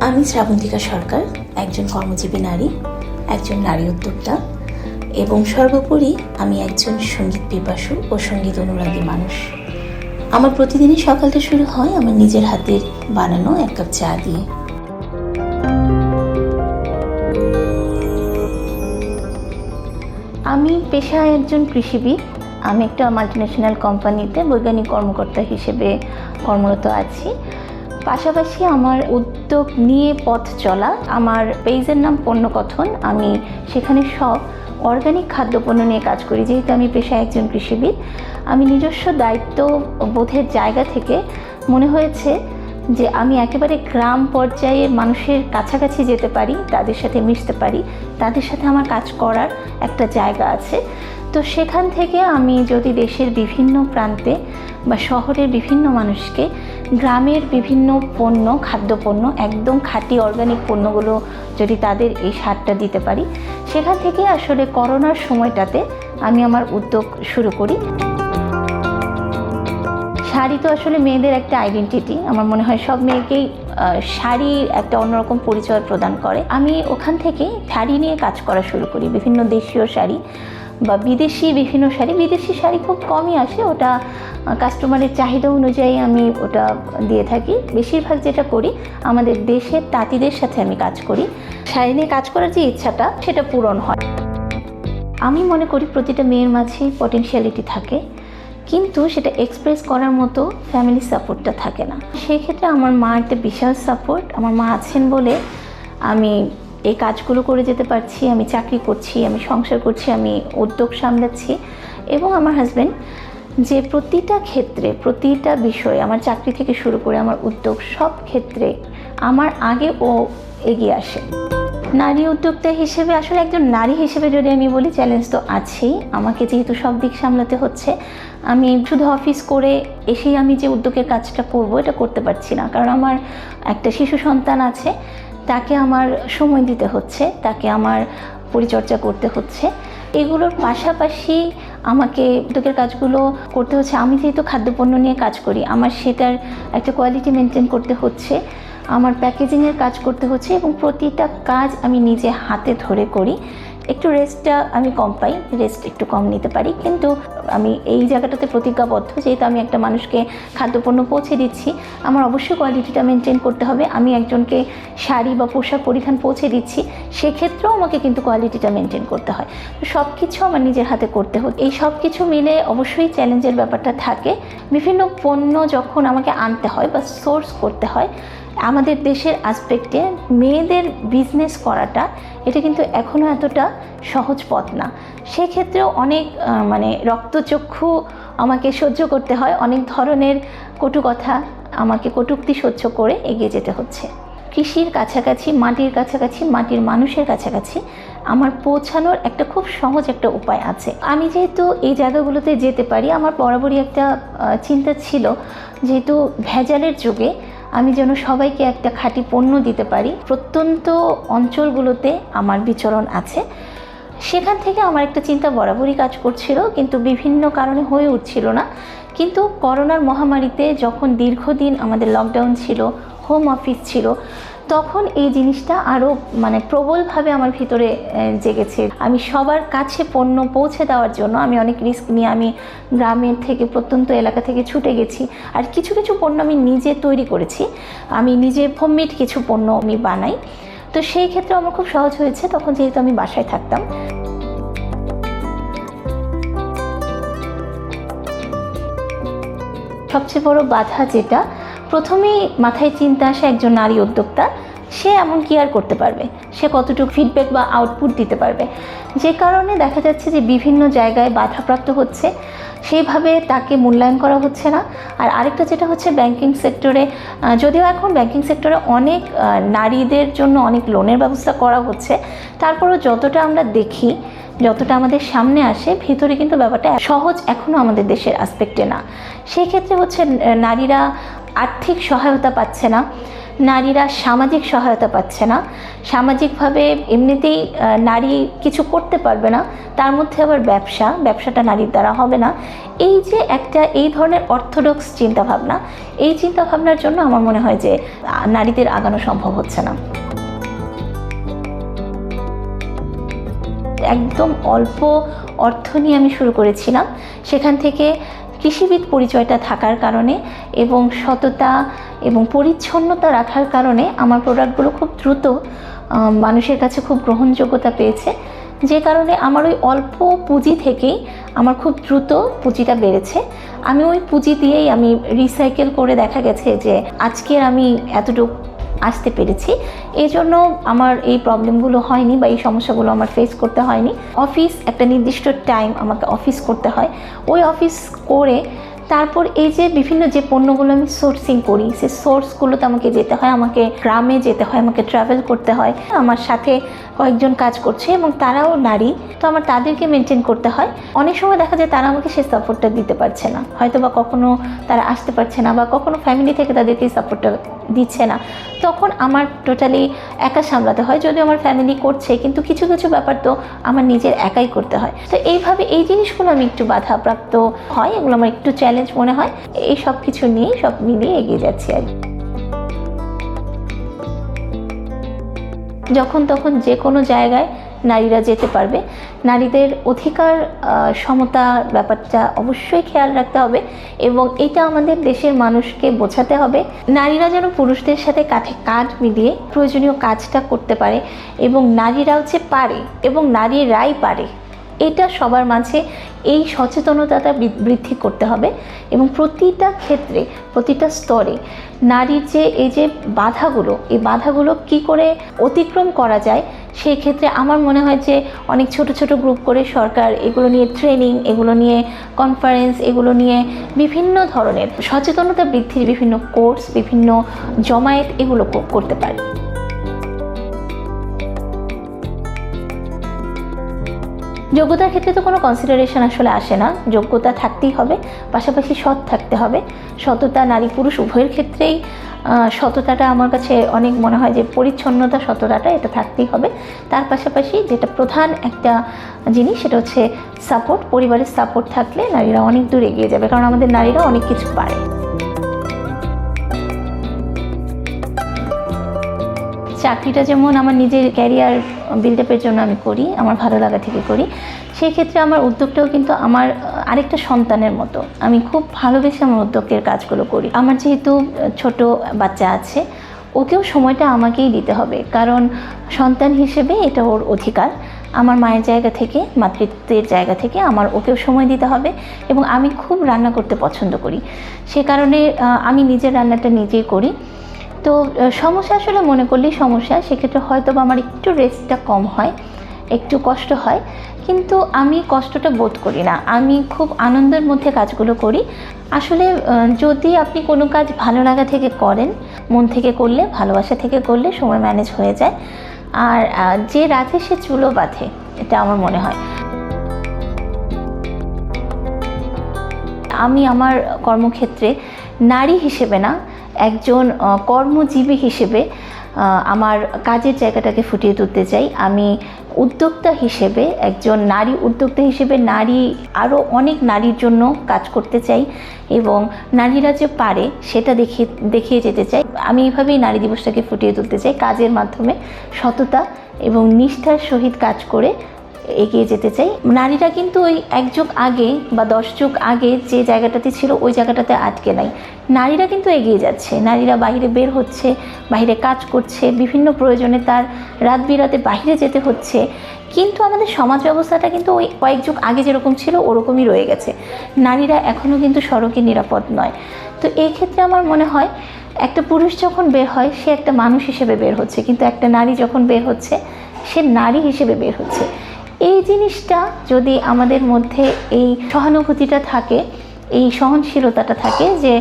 আমি শ্রাবন্তিকা সরকার, একজন কর্মজীবী নারী, একজন নারী উদ্যোক্তা এবং সর্বোপরি আমি একজন সঙ্গীত পিপাসু ও সঙ্গীত অনুরাগী মানুষ। আমার প্রতিদিনই সকালটা শুরু হয় আমার নিজের হাতের বানানো এক কাপ চা দিয়ে। আমি পেশায় একজন কৃষিবিদ। আমি একটা মাল্টিন্যাশনাল কোম্পানিতে বৈজ্ঞানিক কর্মকর্তা হিসেবে কর্মরত আছি। পাশাপাশি আমার উদ্যোগ নিয়ে পথ চলা, আমার পেজের নাম পণ্যকথন। আমি সেখানে সব অর্গানিক খাদ্যপণ্য নিয়ে কাজ করি। যেহেতু আমি পেশায় একজন কৃষিবিদ, আমি নিজস্ব দায়িত্ববোধের জায়গা থেকে মনে হয়েছে যে আমি একেবারে গ্রাম পর্যায়ের মানুষের কাছাকাছি যেতে পারি, তাদের সাথে মিশতে পারি, তাদের সাথে আমার কাজ করার একটা জায়গা আছে। তো সেখান থেকে আমি যদি দেশের বিভিন্ন প্রান্তে বা শহরের বিভিন্ন মানুষকে গ্রামের বিভিন্ন পণ্য, খাদ্যপণ্য, একদম খাঁটি অর্গানিক পণ্যগুলো যদি তাদের এই স্বাদটা দিতে পারি, সেখান থেকে আসলে করোনার সময়টাতে আমি আমার উদ্যোগ শুরু করি। শাড়ি তো আসলে মেয়েদের একটা আইডেন্টিটি। আমার মনে হয় সব মেয়েকেই শাড়ি একটা অন্যরকম পরিচয় প্রদান করে। আমি ওখান থেকে শাড়ি নিয়ে কাজ করা শুরু করি। বিভিন্ন দেশীয় শাড়ি বা বিদেশি বিভিন্ন শাড়ি। বিদেশি শাড়ি খুব কমই আসে, ওটা কাস্টমারের চাহিদা অনুযায়ী আমি ওটা দিয়ে থাকি। বেশিরভাগ যেটা করি, আমাদের দেশের তাঁতিদের সাথে আমি কাজ করি। শাড়ি নিয়ে কাজ করার যে ইচ্ছাটা, সেটা পূরণ হয়। আমি মনে করি প্রতিটা মেয়ের মাঝেই পটেনশিয়ালিটি থাকে, কিন্তু সেটা এক্সপ্রেস করার মতো ফ্যামিলি সাপোর্টটা থাকে না। সেই ক্ষেত্রে আমার মা একটা বিশাল সাপোর্ট। আমার মা আছেন বলে আমি এই কাজগুলো করে যেতে পারছি। আমি চাকরি করছি, আমি সংসার করছি, আমি উদ্যোগ সামলাচ্ছি। এবং আমার হাজব্যান্ড যে প্রতিটা ক্ষেত্রে, প্রতিটা বিষয়ে, আমার চাকরি থেকে শুরু করে আমার উদ্যোগ, সব ক্ষেত্রে আমার আগে ও এগিয়ে আসে। নারী উদ্যোক্তা হিসেবে, আসলে একজন নারী হিসেবে যদি আমি বলি, চ্যালেঞ্জ তো আছেই। আমাকে যেহেতু সব দিক সামলাতে হচ্ছে, আমি শুধু অফিস করে এসেই আমি যে উদ্যোগের কাজটা করব, এটা করতে পারছি না। কারণ আমার একটা শিশু সন্তান আছে, তাকে আমার সময় দিতে হচ্ছে, তাকে আমার পরিচর্যা করতে হচ্ছে। এগুলোর পাশাপাশি আমাকে উদ্যোগের কাজগুলো করতে হচ্ছে। আমি যেহেতু খাদ্যপণ্য নিয়ে কাজ করি, আমার সেটার একটা কোয়ালিটি মেনটেন করতে হচ্ছে, আমার প্যাকেজিংয়ের কাজ করতে হচ্ছে এবং প্রতিটা কাজ আমি নিজে হাতে ধরে করি। একটু রেস্টটা আমি কম পাই, রেস্ট একটু কম নিতে পারি, কিন্তু আমি এই জায়গাটাতে প্রতিজ্ঞাবদ্ধ। যেহেতু আমি একটা মানুষকে খাদ্যপণ্য পৌঁছে দিচ্ছি, আমার অবশ্যই কোয়ালিটিটা মেনটেন করতে হবে। আমি একজনকে শাড়ি বা পোশাক পরিধান পৌঁছে দিচ্ছি, সেক্ষেত্রেও আমাকে কিন্তু কোয়ালিটিটা মেনটেন করতে হয়। তো সব কিছু আমার নিজের হাতে করতে হয়। এই সব কিছু মিলে অবশ্যই চ্যালেঞ্জের ব্যাপারটা থাকে। বিভিন্ন পণ্য যখন আমাকে আনতে হয় বা সোর্স করতে হয়, আমাদের দেশের আসপেক্টে মেয়েদের বিজনেস করাটা, এটা কিন্তু এখনও এতটা সহজ পথ না। সেক্ষেত্রেও অনেক রক্তচক্ষু আমাকে সহ্য করতে হয়, অনেক ধরনের কটু কথা, আমাকে কটূক্তি সহ্য করে এগিয়ে যেতে হচ্ছে। কৃষির কাছাকাছি, মাটির কাছাকাছি, মাটির মানুষের কাছাকাছি আমার পৌঁছানোর একটা খুব সহজ একটা উপায় আছে। আমি যেহেতু এই জায়গাগুলোতে যেতে পারি, আমার বরাবরই একটা চিন্তা ছিল, যেহেতু ভেজালের যুগে আমি যেন সবাইকে একটা খাঁটি পণ্য দিতে পারি। প্রত্যন্ত অঞ্চলগুলোতে আমার বিচরণ আছে, সেখান থেকে আমার একটা চিন্তা বরাবরই কাজ করছিল, কিন্তু বিভিন্ন কারণে হয়ে উঠছিল না। কিন্তু করোনার মহামারীতে যখন দীর্ঘদিন আমাদের লকডাউন ছিল, হোম অফিস ছিল, তখন এই জিনিসটা আরও প্রবলভাবে আমার ভিতরে জেগেছে। আমি সবার কাছে পণ্য পৌঁছে দেওয়ার জন্য আমি অনেক রিস্ক নিয়ে আমি গ্রামের থেকে, প্রত্যন্ত এলাকা থেকে ছুটে গেছি। আর কিছু কিছু পণ্য আমি নিজে তৈরি করেছি, আমি নিজে হোমমেড কিছু পণ্য আমি বানাই। তো সেই ক্ষেত্রে আমার খুব সহজ হয়েছে, তখন যেহেতু আমি বাসায় থাকতাম। সবচেয়ে বড় বাধা যেটা, প্রথমেই মাথায় চিন্তা আসে একজন নারী উদ্যোক্তা, সে এমন কি আর করতে পারবে, সে কতটুকু ফিডব্যাক বা আউটপুট দিতে পারবে। যে কারণে দেখা যাচ্ছে যে বিভিন্ন জায়গায় বাধাপ্রাপ্ত হচ্ছে, সেইভাবে তাকে মূল্যায়ন করা হচ্ছে না। আর আরেকটা যেটা হচ্ছে, ব্যাংকিং সেক্টরে, যদিও এখন ব্যাংকিং সেক্টরে অনেক নারীদের জন্য অনেক লোনের ব্যবস্থা করা হচ্ছে, তারপরেও যতটা আমরা দেখি, যতটা আমাদের সামনে আসে, ভিতরে কিন্তু ব্যাপারটা সহজ এখনও আমাদের দেশের আসপেক্টে না। সেই ক্ষেত্রে হচ্ছে নারীরা আর্থিক সহায়তা পাচ্ছে না, নারীরা সামাজিক সহায়তা পাচ্ছে না, সামাজিকভাবে এমনিতেই নারী কিছু করতে পারবে না, তার মধ্যে আবার ব্যবসাটা নারীর দ্বারা হবে না, এই যে একটা এই ধরনের অর্থোডক্স চিন্তাভাবনা, এই চিন্তাভাবনার জন্য আমার মনে হয় যে নারীদের আগানো সম্ভব হচ্ছে না। একদম অল্প অর্থ নিয়ে আমি শুরু করেছিলাম, সেখান থেকে কৃষিবিদ পরিচয়টা থাকার কারণে এবং সততা এবং পরিচ্ছন্নতা রাখার কারণে আমার প্রোডাক্টগুলো খুব দ্রুত মানুষের কাছে খুব গ্রহণযোগ্যতা পেয়েছে, যে কারণে আমার ওই অল্প পুঁজি থেকেই আমার খুব দ্রুত পুঁজিটা বেড়েছে। আমি ওই পুঁজি দিয়েই আমি রিসাইকেল করে দেখা গেছে যে আজকের আমি এতটুকু আসতে পেরেছি, এই জন্য আমার এই প্রবলেমগুলো হয়নি বা এই সমস্যাগুলো আমার ফেস করতে হয়নি। অফিস একটা নির্দিষ্ট টাইম আমাকে অফিস করতে হয়, ওই অফিস করে তারপর এই যে বিভিন্ন যে পণ্যগুলো আমি সোর্সিং করি সেই সোর্সগুলোতে আমাকে যেতে হয়, আমাকে গ্রামে যেতে হয়, আমাকে ট্রাভেল করতে হয়। আমার সাথে কয়েকজন কাজ করছে এবং তারাও নারী, তো আমার তাদেরকে মেনটেন করতে হয়। অনেক সময় দেখা যায় তারা আমাকে সেই সাপোর্টটা দিতে পারছে না, হয়তো বা কখনো তারা আসতে পারছে না বা কখনো ফ্যামিলি থেকে তাদেরকে সাপোর্টটা দিচ্ছে না, তখন আমার টোটালি একা সামলাতে হয়। যদিও আমার ফ্যামিলি করছে, কিন্তু কিছু কিছু ব্যাপার তো আমার নিজের একাই করতে হয়। তো এইভাবে এই জিনিসগুলো আমি একটু বাধাপ্রাপ্ত হয়, এগুলো আমার একটু চ্যালেঞ্জ মনে হয়। এই সব কিছু নিয়ে সব মিলিয়ে এগিয়ে যাচ্ছি আর কি। যখন তখন যে কোনো জায়গায় নারীরা যেতে পারবে, নারীদের অধিকার সমতা ব্যাপারটা অবশ্যই খেয়াল রাখতে হবে এবং এটা আমাদের দেশের মানুষকে বোঝাতে হবে। নারীরা যেন পুরুষদের সাথে কাঁধে কাঁধ মিলিয়ে প্রয়োজনীয় কাজটা করতে পারে এবং নারীরাও যে পারে এবং নারীরাই পারে, এটা সবার মাঝে এই সচেতনতাটা বৃদ্ধি করতে হবে এবং প্রতিটা ক্ষেত্রে প্রতিটা স্তরে নারীর যে এই যে বাধাগুলো, এই বাধাগুলো কি করে অতিক্রম করা যায়, সেই ক্ষেত্রে আমার মনে হয় যে অনেক ছোট ছোট গ্রুপ করে সরকার এগুলো নিয়ে ট্রেনিং, এগুলো নিয়ে কনফারেন্স, এগুলো নিয়ে বিভিন্ন ধরনের সচেতনতা বৃদ্ধির বিভিন্ন কোর্স, বিভিন্ন জমায়েত এগুলো করতে পারে। যোগ্যতার ক্ষেত্রে তো কোনো কনসিডারেশন আসলে আসে না, যোগ্যতা থাকতেই হবে, পাশাপাশি সৎ থাকতে হবে। সততা নারী পুরুষ উভয়ের ক্ষেত্রেই সততাটা আমার কাছে অনেক মনে হয় যে পরিচ্ছন্নতা, সততাটা এটা থাকতেই হবে। তার পাশাপাশি যেটা প্রধান একটা জিনিস সেটা হচ্ছে সাপোর্ট। পরিবারের সাপোর্ট থাকলে নারীরা অনেক দূর এগিয়ে যাবে, কারণ আমাদের নারীরা অনেক কিছু পারে। চাকরিটা যেমন আমার নিজের ক্যারিয়ার বিল্ড আপের জন্য আমি করি, আমার ভালো লাগা থেকে করি, সেই ক্ষেত্রে আমার উদ্যোগটাও কিন্তু আমার আরেকটা সন্তানের মতো। আমি খুব ভালোবেসে আমার উদ্যোগের কাজগুলো করি। আমার যেহেতু ছোট বাচ্চা আছে, ওকেও সময়টা আমাকেই দিতে হবে, কারণ সন্তান হিসেবে এটা ওর অধিকার। আমার মায়ের জায়গা থেকে, মাতৃত্বের জায়গা থেকে আমার ওকেও সময় দিতে হবে এবং আমি খুব রান্না করতে পছন্দ করি, সে কারণে আমি নিজের রান্নাটা নিজেই করি। তো সমস্যা আসলে মনে করলেই সমস্যা, সেক্ষেত্রে হয়তো বা আমার একটু রেস্টটা কম হয়, একটু কষ্ট হয়, কিন্তু আমি কষ্টটা বোধ করি না, আমি খুব আনন্দের মধ্যে কাজগুলো করি। আসলে যদি আপনি কোনো কাজ ভালো লাগা থেকে করেন, মন থেকে করলে, ভালোবাসা থেকে করলে সময় ম্যানেজ হয়ে যায়। আর যে রাধে সে চুলো বাঁধে, এটা আমার মনে হয়। আমি আমার কর্মক্ষেত্রে নারী হিসেবে না, একজন কর্মজীবী হিসেবে আমার কাজের জায়গাটাকে ফুটিয়ে তুলতে চাই। আমি উদ্যোক্তা হিসেবে, একজন নারী উদ্যোক্তা হিসেবে নারী আরও অনেক নারীর জন্য কাজ করতে চাই এবং নারীরা যে পারে সেটা দেখিয়ে যেতে চাই। আমি এইভাবেই নারী দিবসটাকে ফুটিয়ে তুলতে চাই, কাজের মাধ্যমে সততা এবং নিষ্ঠার সহিত কাজ করে এগিয়ে যেতে চাই। নারীরা কিন্তু ওই 1 যুগ আগে বা 10 যুগ আগে যে জায়গাটাতে ছিল ওই জায়গাটাতে আটকে নাই, নারীরা কিন্তু এগিয়ে যাচ্ছে। নারীরা বাইরে বের হচ্ছে, বাইরে কাজ করছে, বিভিন্ন প্রয়োজনে তার রাত বিরাতে বাইরে যেতে হচ্ছে, কিন্তু আমাদের সমাজ ব্যবস্থাটা কিন্তু ওই কয়েক যুগ আগে যেরকম ছিল ওরকমই রয়ে গেছে। নারীরা এখনও কিন্তু সড়কে নিরাপদ নয়। তো এই ক্ষেত্রে আমার মনে হয় একটা পুরুষ যখন বের হয় সে একটা মানুষ হিসেবে বের হচ্ছে, কিন্তু একটা নারী যখন বের হচ্ছে সে নারী হিসেবে বের হচ্ছে। এই জিনিসটা যদি আমাদের মধ্যে এই সহানুভূতিটা থাকে, এই সহনশীলতাটা থাকে, যে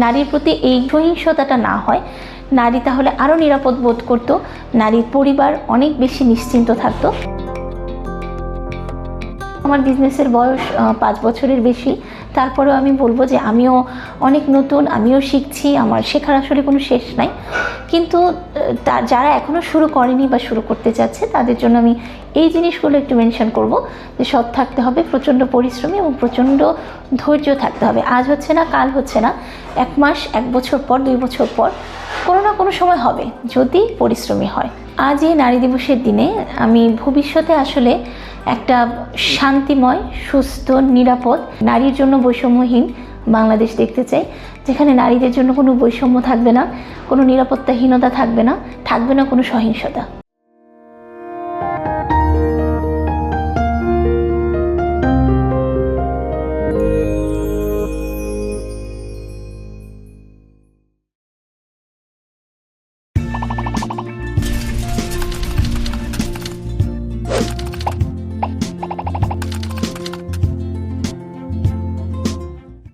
নারীর প্রতি এই সহিংসতাটা না হয়, নারী তাহলে আরও নিরাপদ বোধ করতো, নারীর পরিবার অনেক বেশি নিশ্চিন্ত থাকতো। আমার বিজনেসের বয়স 5 বছরের বেশি, তারপরেও আমি বলবো যে আমিও অনেক নতুন, আমিও শিখছি, আমার শেখার আসলে কোনো শেষ নাই। কিন্তু যারা এখনও শুরু করেনি বা শুরু করতে চাচ্ছে তাদের জন্য আমি এই জিনিসগুলো একটু মেনশন করব যে সৎ থাকতে হবে, প্রচণ্ড পরিশ্রমী এবং প্রচণ্ড ধৈর্য থাকতে হবে। আজ হচ্ছে না, কাল হচ্ছে না, 1 মাস, 1 বছর পর, 2 বছর পর কোনো না কোনো সময় হবে যদি পরিশ্রমী হয়। আজ এই নারী দিবসের দিনে আমি ভবিষ্যতে আসলে একটা শান্তিময়, সুস্থ, নিরাপদ, নারীর জন্য বৈষম্যহীন বাংলাদেশ দেখতে চাই, যেখানে নারীদের জন্য কোনো বৈষম্য থাকবে না, কোনো নিরাপত্তাহীনতা থাকবে না, থাকবে না কোনো সহিংসতা।